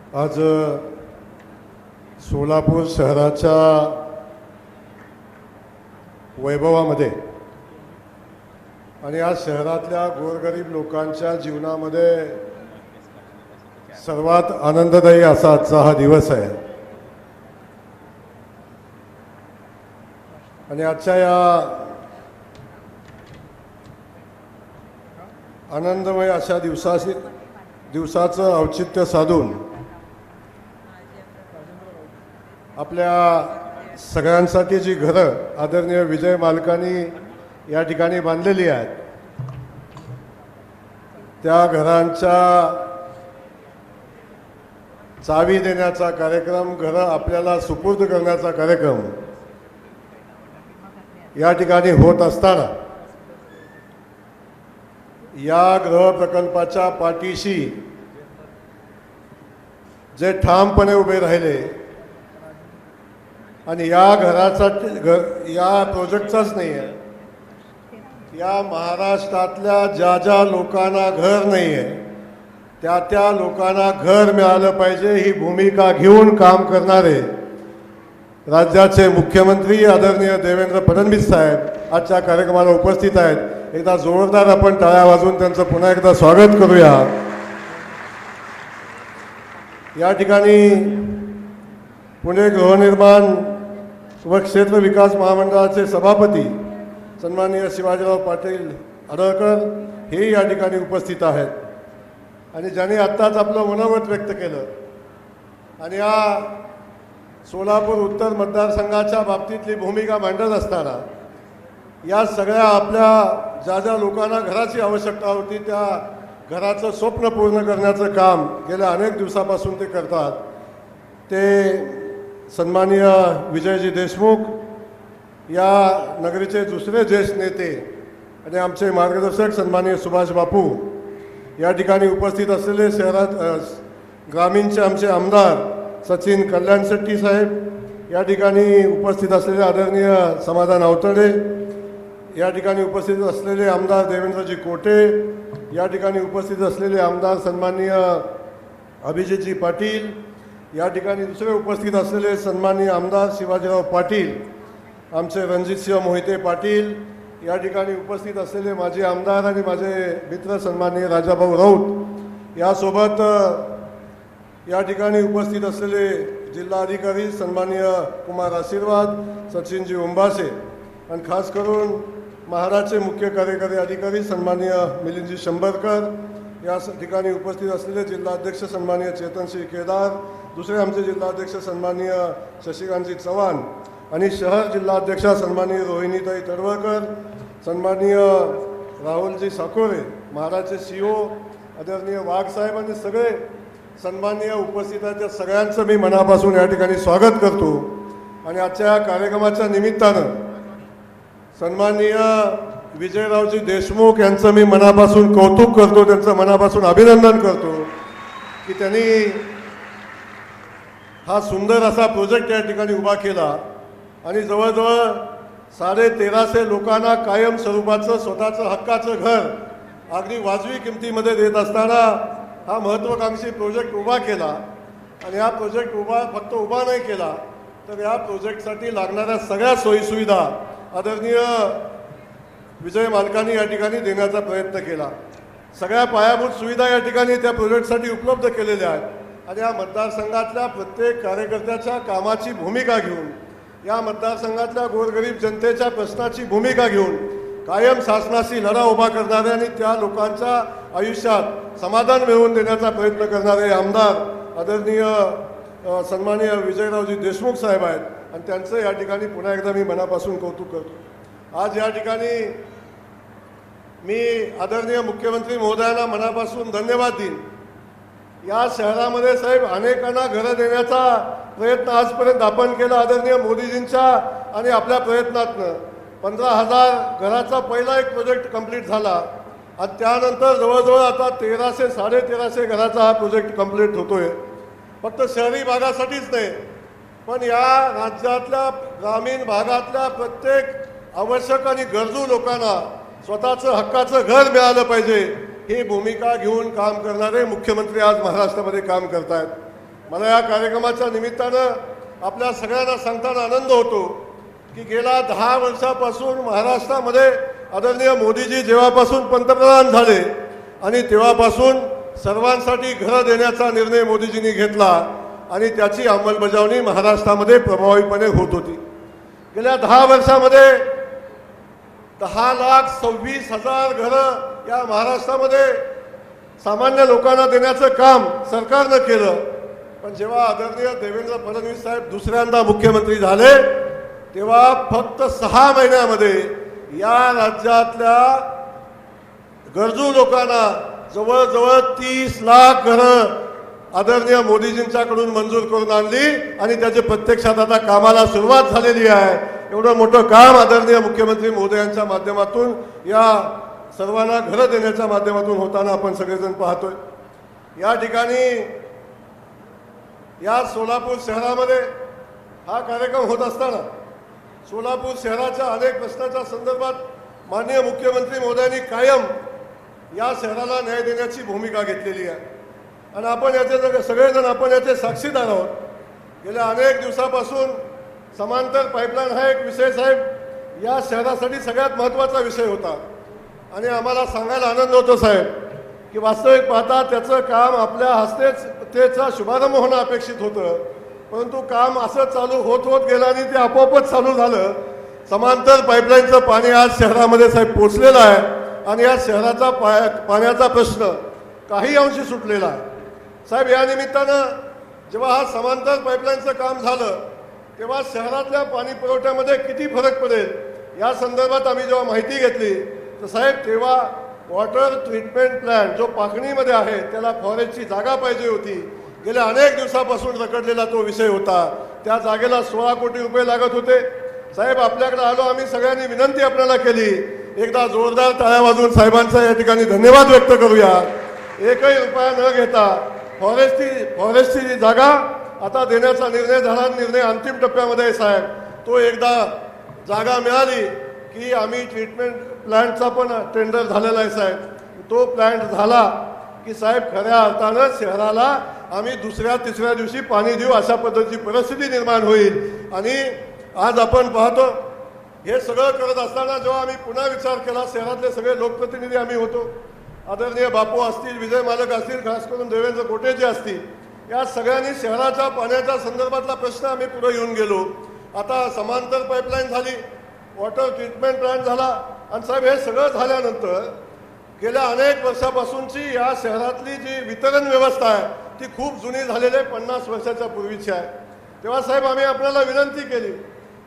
आज सोलापूर शहराच्या वैभवामध्ये आणि आज शहरातल्या गोरगरीब लोकांच्या जीवनामध्ये सर्वात आनंददायी असा आजचा हा दिवस आहे। आणि आजच्या या आनंदमय अशा दिवसाचं औचित्य साधून आपल्या सगळ्यांसाठी जी घरं आदरणीय विजय मालकांनी या ठिकाणी बांधलेली आहेत त्या घरांच्या चावी देण्याचा कार्यक्रम, घरं आपल्याला सुपूर्द करण्याचा कार्यक्रम या ठिकाणी होत असताना या गृह प्रकल्पाच्या पाठीशी जे ठामपणे उभे राहिले आणि या या प्रोजेक्टचाच नाही आहे, या महाराष्ट्रातल्या ज्या लोकांना घर नाही आहे त्या लोकांना घर मिळालं पाहिजे ही भूमिका घेऊन काम करणारे राज्याचे मुख्यमंत्री आदरणीय देवेंद्र फडणवीस साहेब आजच्या कार्यक्रमाला उपस्थित आहेत। एकदा जोरदार आपण टाळ्या वाजवून त्यांचं पुन्हा एकदा स्वागत करूया। या ठिकाणी पुणे गृहनिर्माण व क्षेत्र विकास महामंडळाचे सभापती सन्माननीय शिवाजीराव पाटील आडळकर हे या ठिकाणी उपस्थित आहेत आणि ज्यांनी आत्ताच आपलं मनोगत व्यक्त केलं। आणि या सोलापूर उत्तर मतदारसंघाच्या बाबतीतली भूमिका मांडत असताना या सगळ्या आपल्या ज्या लोकांना घराची आवश्यकता होती त्या घराचं स्वप्न पूर्ण करण्याचं काम गेल्या अनेक दिवसापासून ते करतात। ते सन्माननीय विजयजी देशमुख या नगरीचे दुसरे ज्येष्ठ नेते आणि आमचे मार्गदर्शक सन्माननीय सुभाष बापू या ठिकाणी उपस्थित असलेले शहरात ग्रामीणचे आमचे आमदार सचिन कल्याण शेट्टी साहेब या ठिकाणी उपस्थित असलेले आदरणीय समाधान आवतडे या ठिकाणी उपस्थित असलेले आमदार देवेंद्रजी कोटे या ठिकाणी उपस्थित असलेले आमदार सन्माननीय अभिजितजी पाटील या ठिकाणी दुसरे उपस्थित असलेले सन्माननीय आमदार शिवाजीराव पाटील, आमचे रणजितसिंह मोहिते पाटील या ठिकाणी उपस्थित असलेले माजी आमदार आणि माझे मित्र सन्माननीय राजाभाऊ राऊत यासोबत या ठिकाणी उपस्थित असलेले जिल्हाधिकारी सन्माननीय कुमार आशीर्वाद, सचिनजी उंबासे आणि खास करून महाराष्ट्राचे मुख्य कार्यकारी अधिकारी सन्माननीय मिलिंदजी शंभरकर या ठिकाणी उपस्थित असलेले जिल्हाध्यक्ष सन्माननीय चेतनसिंह केदार, दुसरे आमचे जिल्हाध्यक्ष सन्माननीय शशिकांतजी चव्हाण आणि शहर जिल्हाध्यक्षा सन्माननीय रोहिणीताई तडवळकर, सन्माननीय राहुलजी साकोरे, महाराष्ट्राचे CEO आदरणीय वाघसाहेब आणि सगळे सन्माननीय उपस्थितांच्या सगळ्यांचं मी मनापासून या ठिकाणी स्वागत करतो। आणि आजच्या कार्यक्रमाच्या निमित्तानं सन्माननीय विजयरावजी देशमुख यांचं मी मनापासून कौतुक करतो, त्यांचं मनापासून अभिनंदन करतो की त्यांनी हा सुंदर असा प्रोजेक्ट या ठिकाणी उभा केला आणि जवळजवळ 1350 लोकांना कायम स्वरूपाचं स्वतःचं हक्काचं घर अगदी वाजवी किमतीमध्ये देत असताना हा महत्त्वाकांक्षी प्रोजेक्ट उभा केला। आणि हा प्रोजेक्ट फक्त उभा नाही केला तर या प्रोजेक्टसाठी लागणाऱ्या सगळ्या सोयीसुविधा आदरणीय विजय मालकांनी या ठिकाणी देण्याचा प्रयत्न केला। सगळ्या पायाभूत सुविधा या ठिकाणी त्या प्रोजेक्टसाठी उपलब्ध केलेल्या आहेत आणि या मतदारसंघातल्या प्रत्येक कार्यकर्त्याच्या कामाची भूमिका घेऊन, या मतदारसंघातल्या गोरगरीब जनतेच्या प्रश्नाची भूमिका घेऊन कायम शासनाशी लढा उभा करणारे आणि त्या लोकांच्या आयुष्यात समाधान मिळवून देण्याचा प्रयत्न करणारे आमदार आदरणीय सन्माननीय विजयरावजी देशमुख साहेब आहेत आणि त्यांचं या ठिकाणी पुन्हा एकदा मी मनापासून कौतुक करतो। आज या ठिकाणी मी आदरणीय मुख्यमंत्री महोदयांना मनापासून धन्यवाद देईन। या शहरामध्ये साहेब अनेकांना घरं देण्याचा प्रयत्न आजपर्यंत आपण केला आदरणीय मोदीजींच्या आणि आपल्या प्रयत्नातनं 15,000 घराचा पहिला एक प्रोजेक्ट कंप्लीट झाला आणि त्यानंतर जवळजवळ आता 1300-1350 घराचा हा प्रोजेक्ट कंप्लीट होतोय। फक्त शहरी भागासाठीच नाही पण या राज्यातल्या ग्रामीण भागातल्या प्रत्येक आवश्यक आणि गरजू लोकांना स्वतःचं हक्काचं घर मिळालं पाहिजे ही भूमिका घेऊन काम करणारे मुख्यमंत्री आज महाराष्ट्रामध्ये काम करतात। मला या कार्यक्रमाच्या निमित्तानं आपल्या सगळ्यांना सांगताना आनंद होतो की गेल्या 10 वर्षापासून महाराष्ट्रामध्ये आदरणीय मोदीजी जेव्हापासून पंतप्रधान झाले आणि तेव्हापासून सर्वांसाठी घरं देण्याचा निर्णय मोदीजींनी घेतला आणि त्याची अंमलबजावणी महाराष्ट्रामध्ये प्रभावीपणे होत होती। गेल्या 10 वर्षामध्ये 10,26,000 घरं या महाराष्ट्रामध्ये सामान्य लोकांना देण्याचं काम सरकारनं केलं। पण जेव्हा आदरणीय देवेंद्र फडणवीस साहेब दुसऱ्यांदा मुख्यमंत्री झाले तेव्हा फक्त 6 महिन्यामध्ये या राज्यातल्या गरजू लोकांना जवळजवळ 30 लाख घरं आदरणीय मोदीजींच्याकडून मंजूर करून आणली आणि त्याचे प्रत्यक्षात आता कामाला सुरुवात झालेली आहे। एवढं मोठं काम आदरणीय मुख्यमंत्री महोदयांच्या माध्यमातून या सर्वांना घरं देण्याच्या माध्यमातून होताना आपण सगळेजण पाहतोय। या ठिकाणी या सोलापूर शहरामध्ये हा कार्यक्रम होत असताना सोलापूर शहराच्या अनेक प्रश्नाच्या संदर्भात माननीय मुख्यमंत्री महोदयांनी कायम या शहराला न्याय देण्याची भूमिका घेतलेली आहे आणि आपण याचे सगळेजण आपण याचे साक्षीदार आहोत। गेल्या अनेक दिवसापासून समांतर पाईपलाईन हा एक विषय साहेब या शहरासाठी सगळ्यात महत्त्वाचा विषय होता आणि आम्हाला सांगायला आनंद होतो साहेब की वास्तविक पाहता त्याचं काम आपल्या हस्तेच त्याचा शुभारंभ होणं अपेक्षित होतं, परंतु काम असं चालू होत होत गेलं आणि ते आपोआपच चालू झालं। समांतर पाईपलाईनचं पाणी आज शहरामध्ये साहेब पोचलेलं आहे आणि या शहराचा पाण्याचा प्रश्न काही अंशी सुटलेला आहे साहेब। या निमित्तानं जेव्हा हा समांतर पाईपलाईनचं काम झालं तेव्हा शहरातल्या पाणी पुरवठ्यामध्ये किती फरक पडेल या संदर्भात आम्ही जेव्हा माहिती घेतली तर साहेब तेव्हा वॉटर ट्रीटमेंट प्लॅन्ट जो पाखणीमध्ये आहे त्याला फॉरेस्टची जागा पाहिजे होती। गेल्या अनेक दिवसापासून रखडलेला तो विषय होता। त्या जागेला 16 कोटी रुपये लागत होते साहेब। आपल्याकडे आलो आम्ही सगळ्यांनी विनंती आपल्याला केली, एकदा जोरदार टाळ्या वाजवून साहेबांचा या ठिकाणी धन्यवाद व्यक्त करूया। एकही रुपया न घेता फॉरेस्टची जागा आता देण्याचा निर्णय झाला, निर्णय अंतिम टप्प्यामध्ये आहे साहेब। तो एकदा जागा मिळाली की आम्ही ट्रीटमेंट प्लांटचा पण टेंडर झालेला आहे साहेब। तो प्लांट झाला की साहेब खऱ्या अर्थानं शहराला आम्ही दुसऱ्या तिसऱ्या दिवशी पाणी देऊ अशा पद्धतीची परिस्थिती निर्माण होईल। आणि आज आपण पाहतो हे सगळं करत असताना जेव्हा आम्ही पुन्हा विचार केला, शहरातले सगळे लोकप्रतिनिधी आम्ही होतो, आदरणीय बापू असतील, विजय मालक असतील, खास करून देवेंद्र कोटेचे असतील, या सगळ्यांनी शहराच्या पाण्याच्या संदर्भातला प्रश्न आम्ही पुढे येऊन गेलो। आता समांतर पाईपलाईन झाली, वॉटर ट्रीटमेंट प्लांट झाला आणि साहेब हे सगळं झाल्यानंतर गेल्या अनेक वर्षापासूनची या शहरातली जी वितरण व्यवस्था आहे ती खूप जुनी झालेली आहे, 50 वर्षाच्या पूर्वीची आहे। तेव्हा साहेब आम्ही आपल्याला विनंती केली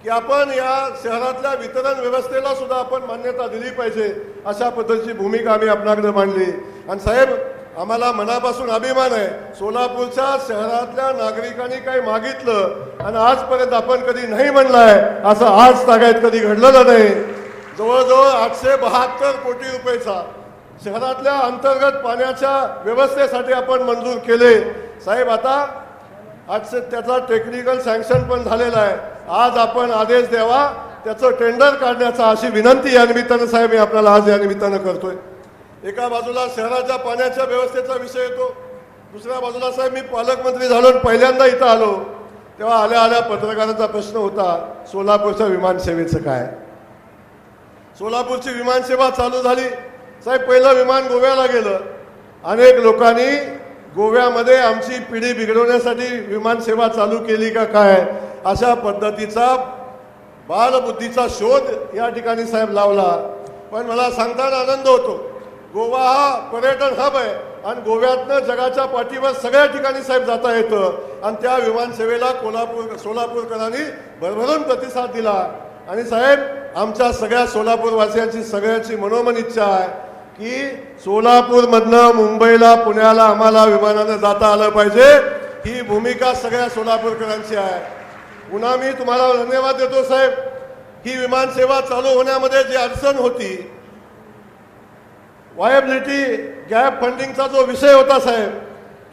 की आपण या शहरातल्या वितरण व्यवस्थेला सुद्धा आपण मान्यता दिली पाहिजे, अशा पद्धतीची भूमिका आम्ही आपल्याकडे मांडली। आणि साहेब आम्हाला मनापासून अभिमान आहे, सोलापूरच्या शहरातल्या नागरिकांनी काही मागितलं आणि आजपर्यंत आपण कधी नाही म्हणलंय असं आज तागायत कधी घडलेलं नाही। जवळजवळ 872 कोटी रुपयाचा शहरातल्या अंतर्गत पाण्याच्या व्यवस्थेसाठी आपण मंजूर केले साहेब। आता त्याचा टेक्निकल सँक्शन पण झालेला आहे, आज आपण आदेश द्यावा त्याचं टेंडर काढण्याचा अशी विनंती या निमित्तानं साहेब मी आपल्याला आज या निमित्तानं करतोय। एका बाजूला शहराच्या पाण्याच्या व्यवस्थेचा विषय येतो, दुसऱ्या बाजूला साहेब मी पालकमंत्री झालो पहिल्यांदा इथं आलो तेव्हा आल्या आल्या पत्रकारांचा प्रश्न होता सोलापूरच्या विमानसेवेचं काय। सोलापूरची विमानसेवा चालू झाली साहेब, पहिलं विमान गोव्याला गेलं, अनेक लोकांनी गोव्यामध्ये आमची पिढी बिघडवण्यासाठी विमानसेवा चालू केली का काय अशा पद्धतीचा बालबुद्धीचा शोध या ठिकाणी साहेब लावला। पण मला सांगताना आनंद होतो, गोवा हा पर्यटन हब आहे आणि गोव्यातनं जगाच्या पाठीवर सगळ्या ठिकाणी साहेब जाता येतं आणि त्या विमानसेवेला सोलापूरकरांनी भरभरून प्रतिसाद दिला। आणि साहेब आमच्या सगळ्या सोलापूरवासियांची सगळ्यांची मनोमन इच्छा आहे की सोलापूरमधनं मुंबईला पुण्याला आम्हाला विमानानं जाता आलं पाहिजे, ही भूमिका सगळ्या सोलापूरकरांची आहे। पुन्हा मी तुम्हाला धन्यवाद देतो साहेब, ही विमानसेवा चालू होण्यामध्ये जी अडचण होती, वायबिलिटी गॅप फंडिंगचा जो विषय होता साहेब,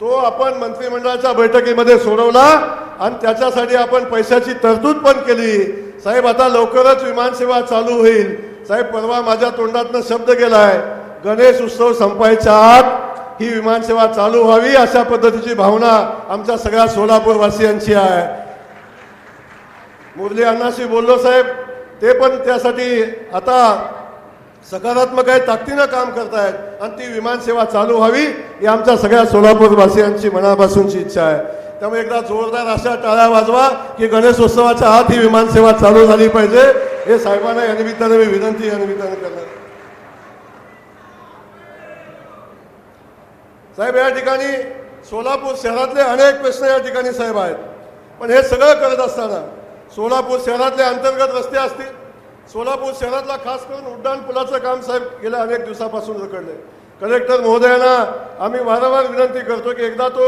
तो आपण मंत्रिमंडळाच्या बैठकीमध्ये सोडवला आणि त्याच्यासाठी आपण पैशाची तरतूद पण केली साहेब। आता लवकरच विमानसेवा चालू होईल साहेब। परवा माझ्या तोंडातनं शब्द गेलाय, गणेश उत्सव संपायच्या आत ही विमानसेवा चालू व्हावी अशा पद्धतीची भावना आमच्या सगळ्या सोलापूरवासियांची आहे. मुरली अण्णाशी बोललो साहेब, ते पण त्यासाठी आता सकारात्मक आहे, ताकदीनं काम करतायत आणि ती विमानसेवा चालू व्हावी ही आमच्या सगळ्या सोलापूरवासियांची मनापासूनची इच्छा आहे. त्यामुळे एकदा जोरदार अशा टाळ्या वाजवा की गणेशोत्सवाच्या आत ही विमानसेवा चालू झाली पाहिजे, हे साहेबांना या निमित्ताने मी विनंती या निमित्ताने करणार. साहेब, या ठिकाणी सोलापूर शहरातले अनेक प्रश्न या ठिकाणी साहेब आहेत, पण हे सगळं करत असताना सोलापूर शहरातले अंतर्गत रस्ते असतील, सोलापूर शहरातला खास करून उड्डाण पुलाचं काम साहेब गेल्या अनेक दिवसापासून रखडले. कलेक्टर महोदयांना आम्ही वारंवार विनंती करतो की एकदा तो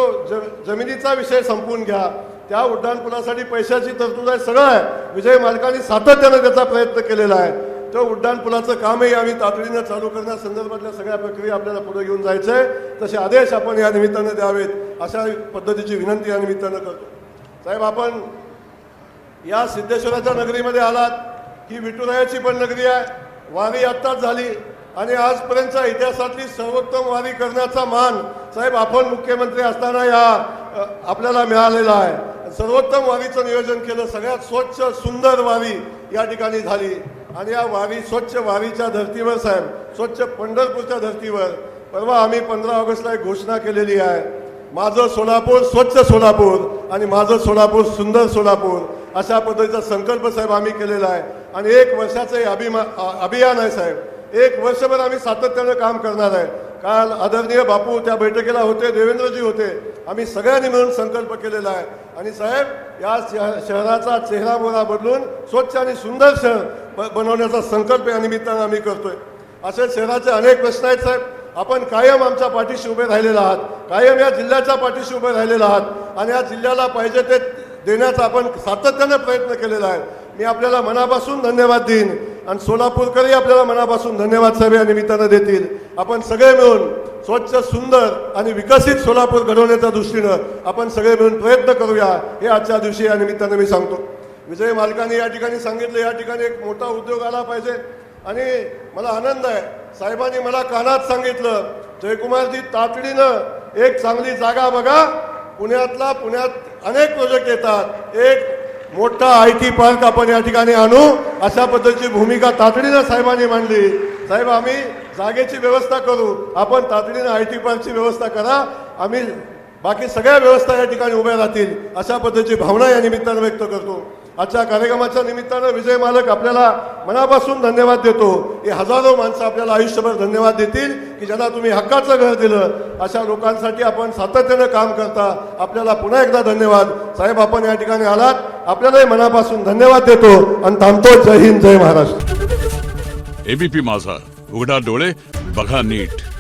जमिनीचा विषय संपवून घ्या. त्या उड्डाण पुलासाठी पैशाची तरतूद आहे, सगळं आहे. विजय मालकांनी सातत्यानं त्याचा प्रयत्न केलेला आहे. तो उड्डाण पुलाचं कामही आम्ही तातडीनं चालू करण्यासंदर्भातल्या सगळ्या प्रक्रिया आपल्याला पुढे घेऊन जायचं आहे. तसे आदेश आपण या निमित्तानं द्यावेत अशा पद्धतीची विनंती या निमित्तानं करतो. साहेब, आपण या सिद्धेश्वराच्या नगरीमध्ये आलात, ही विठुरायाची पण नगरी आहे. वारी आत्ताच झाली आणि आजपर्यंतच्या इतिहासातली सर्वोत्तम वारी करण्याचा मान साहेब आपण मुख्यमंत्री असताना या आपल्याला मिळालेला आहे. सर्वोत्तम वारीचं नियोजन केलं, सगळ्यात स्वच्छ सुंदर वारी या ठिकाणी झाली आणि या वारी स्वच्छ वारीच्या धर्तीवर साहेब, स्वच्छ पंढरपूरच्या धर्तीवर परवा आम्ही 15 ऑगस्टला एक घोषणा केलेली आहे, माझं सोलापूर स्वच्छ सोलापूर आणि माझं सोलापूर सुंदर सोलापूर, अशा पद्धतीचा संकल्प साहेब आम्ही केलेला आहे. आणि 1 वर्षाचं हे अभियान आहे साहेब. 1 वर्षभर आम्ही सातत्यानं काम करणार आहे. काल आदरणीय बापू त्या बैठकीला होते, देवेंद्रजी होते, आम्ही सगळ्यांनी मिळून संकल्प केलेला आहे. आणि साहेब, या शहराचा चेहरा मोहरा बदलून स्वच्छ आणि सुंदर शहर बनवण्याचा संकल्प या निमित्तानं आम्ही करतोय. असे शहराचे अनेक प्रश्न आहेत साहेब. आपण कायम आमच्या पाठीशी उभे राहिलेला आहात, कायम या जिल्ह्याच्या पाठीशी उभे राहिलेला आहात आणि या जिल्ह्याला पाहिजे ते देण्याचा आपण सातत्यानं प्रयत्न केलेला आहे. मी आपल्याला मनापासून धन्यवाद देईन आणि सोलापूरकरही आपल्याला मनापासून धन्यवाद साहेब या निमित्तानं देतील. आपण सगळे मिळून स्वच्छ सुंदर आणि विकसित सोलापूर घडवण्याच्या दृष्टीनं आपण सगळे मिळून प्रयत्न करूया, हे आजच्या दिवशी या निमित्तानं मी सांगतो. विजय मालकांनी या ठिकाणी सांगितलं, या ठिकाणी एक मोठा उद्योग आला पाहिजे आणि मला आनंद आहे, साहेबांनी मला कानात सांगितलं, जयकुमारजी तातडीनं एक चांगली जागा बघा, पुण्यात अनेक प्रोजेक्ट येतात, एक मोठा IT पार्क आपण या ठिकाणी आणू, अशा पद्धतीची भूमिका तातडीनं साहेबांनी मांडली. साहेब, आम्ही जागेची व्यवस्था करू, आपण तातडीनं IT पार्कची व्यवस्था करा, आम्ही बाकी सगळ्या व्यवस्था या ठिकाणी उभ्या राहतील, अशा पद्धतीची भावना या निमित्तानं व्यक्त करतो. आजच्या कार्यक्रमाच्या निमित्तानं विजय मालक आपल्याला मनापासून धन्यवाद देतो. हे हजारो माणसं आपल्याला आयुष्यभर धन्यवाद देतील की ज्यांना तुम्ही हक्काचं घर दिलं. अशा लोकांसाठी आपण सातत्यानं काम करता, आपल्याला पुन्हा एकदा धन्यवाद. साहेब, आपण या ठिकाणी आलात, आपल्यालाही मनापासून धन्यवाद देतो आणि थांबतो. जय हिंद, जय महाराष्ट्र. ABP माझा, उघडा डोळे बघा नीट.